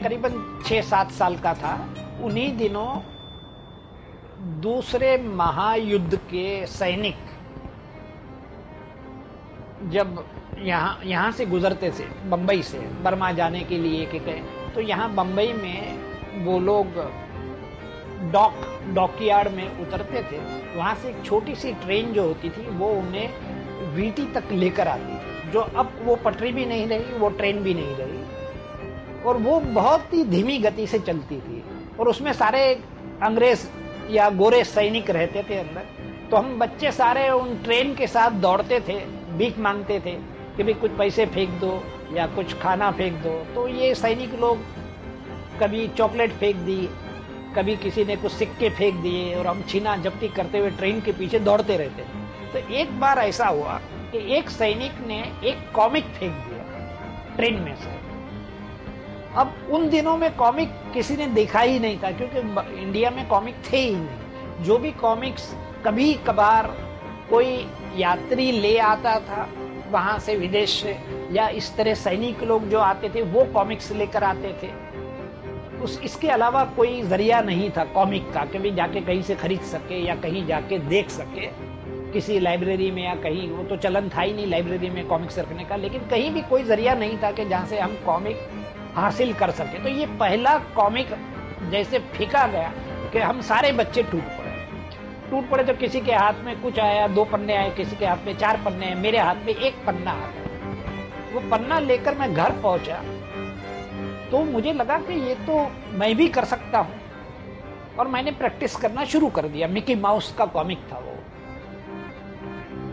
करीबन 6-7 साल का था। उन्हीं दिनों दूसरे महायुद्ध के सैनिक जब यहाँ से गुजरते थे, बंबई से बर्मा जाने के लिए के तो यहाँ बंबई में वो लोग डॉकयार्ड में उतरते थे। वहाँ से एक छोटी सी ट्रेन जो होती थी वो उन्हें वीटी तक लेकर आती थी, जो अब वो पटरी भी नहीं रही, वो ट्रेन भी नहीं रही, और वो बहुत ही धीमी गति से चलती थी, और उसमें सारे अंग्रेज या गोरे सैनिक रहते थे अंदर। तो हम बच्चे सारे उन ट्रेन के साथ दौड़ते थे, भीख मांगते थे कि भाई कुछ पैसे फेंक दो या कुछ खाना फेंक दो। तो ये सैनिक लोग कभी चॉकलेट फेंक दी, कभी किसी ने कुछ सिक्के फेंक दिए, और हम छीना झपटी करते हुए ट्रेन के पीछे दौड़ते रहते थे। तो एक बार ऐसा हुआ कि एक सैनिक ने एक कॉमिक फेंक दिया ट्रेन में से। अब उन दिनों में कॉमिक किसी ने देखा ही नहीं था, क्योंकि इंडिया में कॉमिक थे ही नहीं। जो भी कॉमिक्स कभी कभार कोई यात्री ले आता था वहां से, विदेश से, या इस तरह सैनिक लोग जो आते थे वो कॉमिक्स लेकर आते थे। इसके अलावा कोई जरिया नहीं था कॉमिक का कि भी जाके कहीं से खरीद सके या कहीं जाके देख सके, किसी लाइब्रेरी में या कहीं। वो तो चलन था ही नहीं लाइब्रेरी में कॉमिक्स रखने का, लेकिन कहीं भी कोई जरिया नहीं था कि जहाँ से हम कॉमिक हासिल कर सके। तो ये पहला कॉमिक जैसे फेंका गया कि हम सारे बच्चे टूट पड़े। तो किसी के हाथ में कुछ आया, 2 पन्ने आए, किसी के हाथ में 4 पन्ने आए, मेरे हाथ में 1 पन्ना आ गया। वो पन्ना लेकर मैं घर पहुंचा तो मुझे लगा कि ये तो मैं भी कर सकता हूं, और मैंने प्रैक्टिस करना शुरू कर दिया। मिकी माउस का कॉमिक था वो।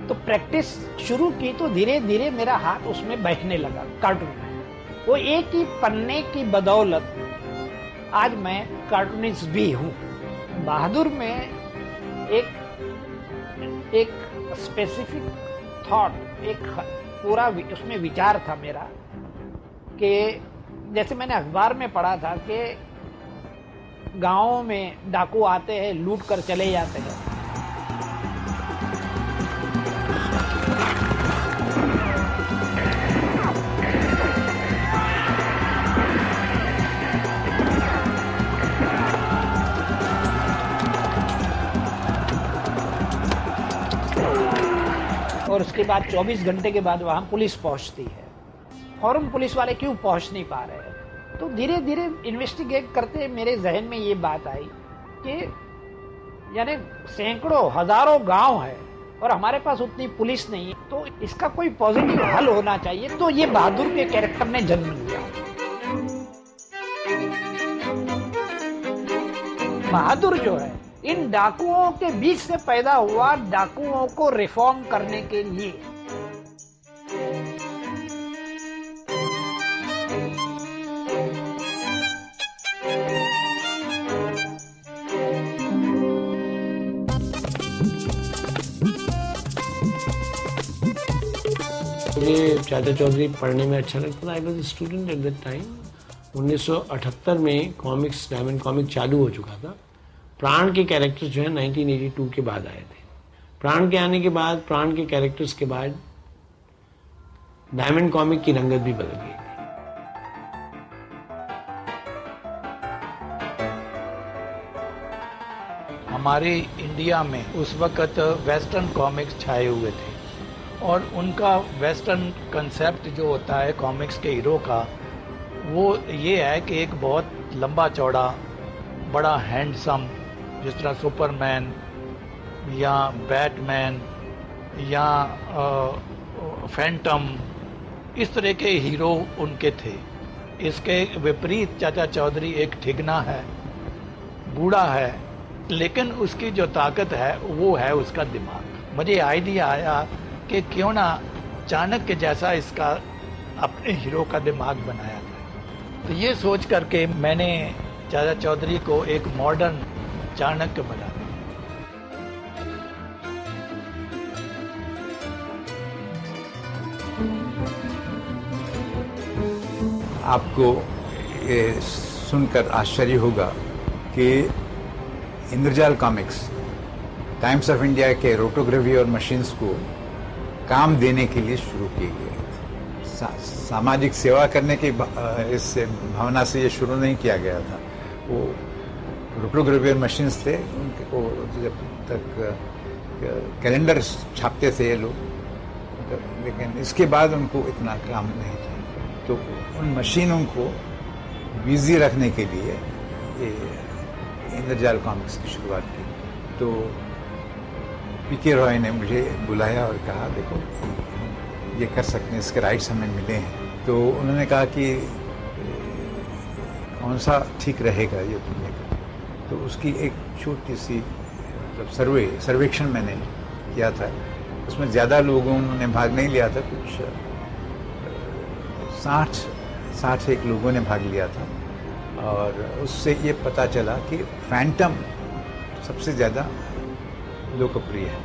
तो प्रैक्टिस शुरू की तो धीरे धीरे मेरा हाथ उसमें बैठने लगा कार्टून में। वो एक ही पन्ने की बदौलत आज मैं कार्टूनिस्ट भी हूं। बहादुर में एक स्पेसिफिक थॉट, एक पूरा उसमें विचार था मेरा कि जैसे मैंने अखबार में पढ़ा था कि गांवों में डाकू आते हैं, लूट कर चले जाते हैं। और उसके बाद 24 घंटे के बाद वहां पुलिस पहुंचती है, और हम पुलिस वाले क्यों पहुंच नहीं पा रहे हैं। तो धीरे धीरे इन्वेस्टिगेट करते मेरे जहन में ये बात आई कि यानी सैकड़ों हजारों गांव है और हमारे पास उतनी पुलिस नहीं है, तो इसका कोई पॉजिटिव हल होना चाहिए। तो ये बहादुर के कैरेक्टर ने जन्म लिया। बहादुर जो है इन डाकुओं के बीच से पैदा हुआ, डाकुओं को रिफॉर्म करने के लिए। मुझे चाचा चौधरी पढ़ने में अच्छा लगता था। I was a student at that time. 1978 में कॉमिक्स, डायमंड कॉमिक चालू हो चुका था। प्राण के कैरेक्टर्स जो है 1982 के बाद आए थे। प्राण के आने के बाद, प्राण के कैरेक्टर्स के बाद डायमंड कॉमिक की रंगत भी बदल गई थी। हमारे इंडिया में उस वक्त वेस्टर्न कॉमिक्स छाए हुए थे, और उनका वेस्टर्न कंसेप्ट जो होता है कॉमिक्स के हीरो का, वो ये है कि एक बहुत लंबा चौड़ा, बड़ा हैंडसम, जिस तरह सुपरमैन या बैटमैन या फैंटम, इस तरह के हीरो उनके थे। इसके विपरीत चाचा चौधरी एक ठिगना है, बूढ़ा है, लेकिन उसकी जो ताकत है वो है उसका दिमाग। मुझे आइडिया आया कि क्यों ना चाणक्य जैसा इसका अपने हीरो का दिमाग बनाया जाए। तो ये सोच करके मैंने चाचा चौधरी को एक मॉडर्न चाणक्य बना दिया। आपको ये सुनकर आश्चर्य होगा कि इंद्रजाल कॉमिक्स टाइम्स ऑफ इंडिया के रोटोग्राफी और मशीन्स को काम देने के लिए शुरू किए गए थे। सामाजिक सेवा करने की इस भावना से ये शुरू नहीं किया गया था। वो रोटोग्राफियर मशीन्स थे, उनको जब तक कैलेंडर छापते थे ये लोग, लेकिन इसके बाद उनको इतना काम नहीं था, तो उन मशीनों को बिजी रखने के लिए ये इंद्रजाल कॉमिक्स की शुरुआत की। तो पीके रॉय ने मुझे बुलाया और कहा देखो ये कर सकते हैं, इसके राइट्स हमें मिले हैं। तो उन्होंने कहा कि कौन सा ठीक रहेगा ये तुमने का। तो उसकी एक छोटी सी मतलब सर्वेक्षण मैंने किया था। उसमें ज़्यादा लोगों ने भाग नहीं लिया था, कुछ 60 लोगों ने भाग लिया था, और उससे ये पता चला कि फैंटम सबसे ज़्यादा लोकप्रिय है।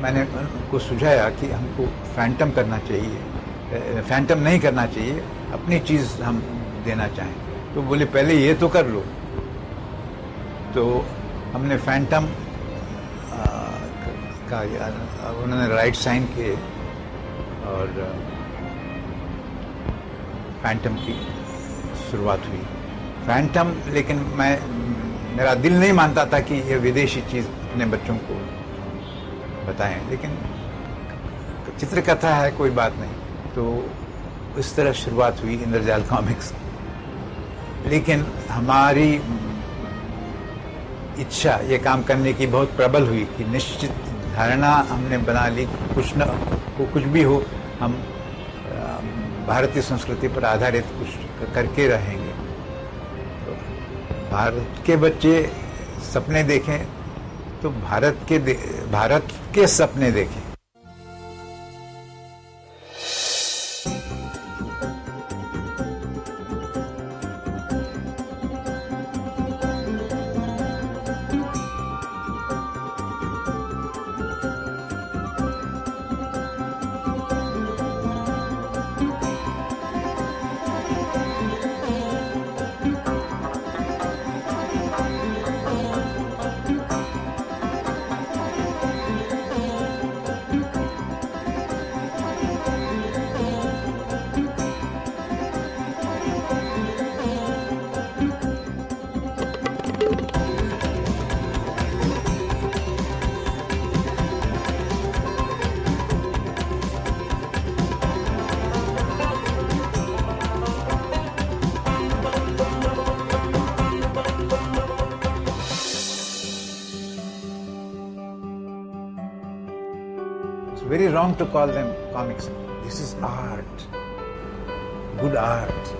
मैंने उनको सुझाया कि हमको फैंटम करना चाहिए, फैंटम नहीं करना चाहिए, अपनी चीज़ हम देना चाहें। तो बोले पहले ये तो कर लो। तो हमने फैंटम का उन्होंने राइट साइन किए और फैंटम की शुरुआत हुई। फैंटम, लेकिन मेरा दिल नहीं मानता था कि ये विदेशी चीज़ अपने बच्चों को बताएं, लेकिन चित्रकथा है, कोई बात नहीं। तो इस तरह शुरुआत हुई इंद्रजाल कॉमिक्स। लेकिन हमारी इच्छा ये काम करने की बहुत प्रबल हुई कि निश्चित धारणा हमने बना ली, कुछ भी हो हम भारतीय संस्कृति पर आधारित कुछ करके रहेंगे। तो भारत के बच्चे सपने देखें तो भारत के सपने देखें। Very wrong to call them comics. This is art, good art.